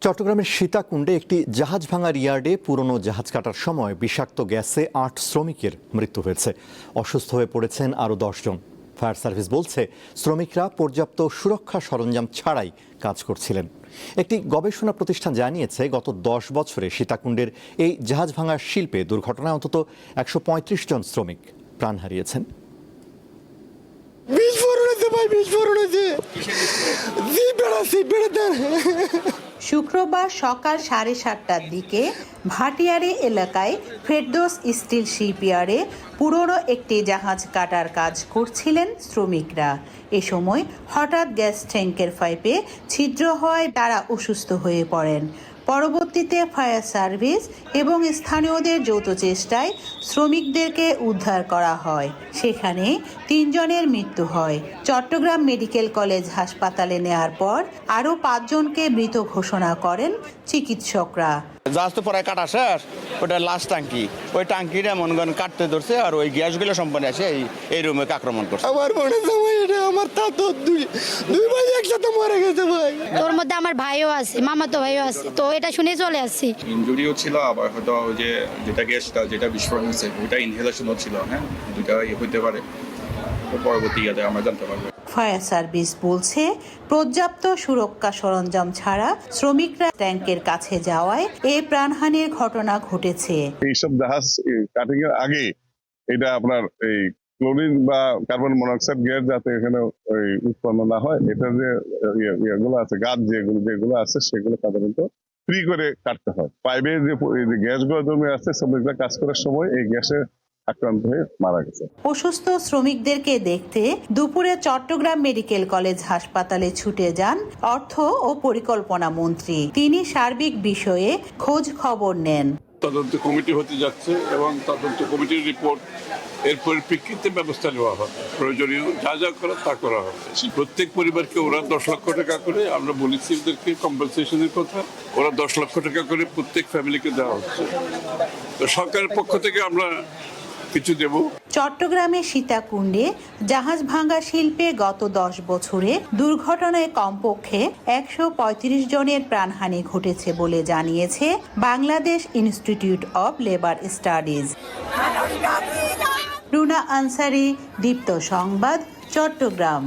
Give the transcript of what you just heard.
চট্টগ্রামের সীতাকুণ্ডে একটি জাহাজ ভাঙার ইয়ার্ডে পুরনো জাহাজ কাটার সময় বিষাক্ত গ্যাসে ৮ শ্রমিকের মৃত্যু হয়েছে। অসুস্থ হয়ে পড়েছেন আরও ১০ জন। ফায়ার সার্ভিস বলছে, শ্রমিকরা পর্যাপ্ত সুরক্ষা সরঞ্জাম ছাড়াই কাজ করছিলেন। একটি গবেষণা প্রতিষ্ঠান জানিয়েছে, গত ১০ বছরে সীতাকুণ্ডের এই জাহাজ ভাঙার শিল্পে দুর্ঘটনায় অন্তত ১৩৫ জন শ্রমিক প্রাণ হারিয়েছেন। শুক্রবার সকাল 7:30টার দিকে ভাটিয়ারি এলাকায় ফেরদৌস স্টিল শিপইয়ার্ডে পুরনো একটি জাহাজ কাটার কাজ করছিলেন শ্রমিকরা। এ সময় হঠাৎ গ্যাস ট্যাঙ্কের পাইপে ছিদ্র হওয়ায় তারা অসুস্থ হয়ে পড়েন। পরবর্তীতে ফায়ার সার্ভিস এবং স্থানীয়দের যৌথ চেষ্টায় শ্রমিকদেরকে উদ্ধার করা হয়। সেখানে ৩ জনের মৃত্যু হয়। চট্টগ্রাম মেডিকেল কলেজ হাসপাতালে নেওয়ার পর আরও 5 জনকে মৃত ঘোষণা করেন চিকিৎসকরা। জাহাজ তো প্রায় কাটা শেষ, ওটা লাস্ট ট্যাঙ্কি, ওই ট্যাঙ্কিটা মনে করেন কাটতে ধরছে আর ওই গ্যাসগুলো সম্পন্ন আসে এই রুমে আক্রমণ করছে। আমার বোনের সময় এটা আমার তো দুই ভাই একসাথে মরে গেছে ভাই। তোর মধ্যে আমার ভাইও আছে, মামাতো ভাইও আছে, তো এটা শুনে চলে আসছি। ইনজুরিও ছিল, আবার হয়তো ওই যে যেটা গ্যাসটা যেটা বিস্ফোরণ হয়েছে ওইটা ইনহেলেশনও ছিল। হ্যাঁ, দুইটা হইতে পারে, পরবর্তী ইয়াতে আমরা জানতে পারবো। ফায়ার সার্ভিস বলছে, পর্যাপ্ত সুরক্ষা সরঞ্জাম ছাড়া শ্রমিকরা ট্যাঙ্কের কাছে যাওয়ায় এই প্রাণহানির ঘটনা ঘটেছে। এইসব জাহাজ কাটিং এর আগে এটা আপনার এই ক্লোরিন বা কার্বন মনোক্সাইড গ্যাস যাতে এখানে উৎপন্ন না হয়, এটা যে ইয়েগুলো আছে, গাছ যেগুলো আছে সেগুলো সাধারণত ফ্রি করে কাটতে হয়। পাইপে যে গ্যাসগুলো জমে আছে, শ্রমিকরা কাজ করার সময় এই গ্যাসে আক্রান্ত হয়ে মারা গেছে। অসুস্থ শ্রমিকদেরকে দেখতে দুপুরে চট্টগ্রাম মেডিকেল কলেজ হাসপাতালে ছুটে যান অর্থ ও পরিকল্পনা মন্ত্রী। তিনি সার্বিক বিষয়ে খোঁজ খবর নেন। তদন্ত কমিটি হতে যাচ্ছে এবং তদন্ত কমিটির রিপোর্ট এর পরিপ্রেক্ষিতে ব্যবস্থা নেওয়া হবে। প্রয়োজনীয় যা যা করা তা করা হবে। প্রত্যেক পরিবারকে ওরা 10 লক্ষ টাকা করে, আমরা বলেছি ওদেরকে কম্পেনসেশনের কথা, ওরা 10 লক্ষ টাকা করে প্রত্যেক ফ্যামিলিকে দেওয়া হচ্ছে। তো সরকারের পক্ষ থেকে আমরা কিছু দেব। চট্টগ্রামের সীতাকুণ্ডে জাহাজ ভাঙা শিল্পে গত 10 বছরে দুর্ঘটনায় কমপক্ষে 135 জনের প্রাণহানি ঘটেছে বলে জানিয়েছে Bangladesh institute of labour studies. Runa Ansari, Deepto সংবাদ, চট্টগ্রাম।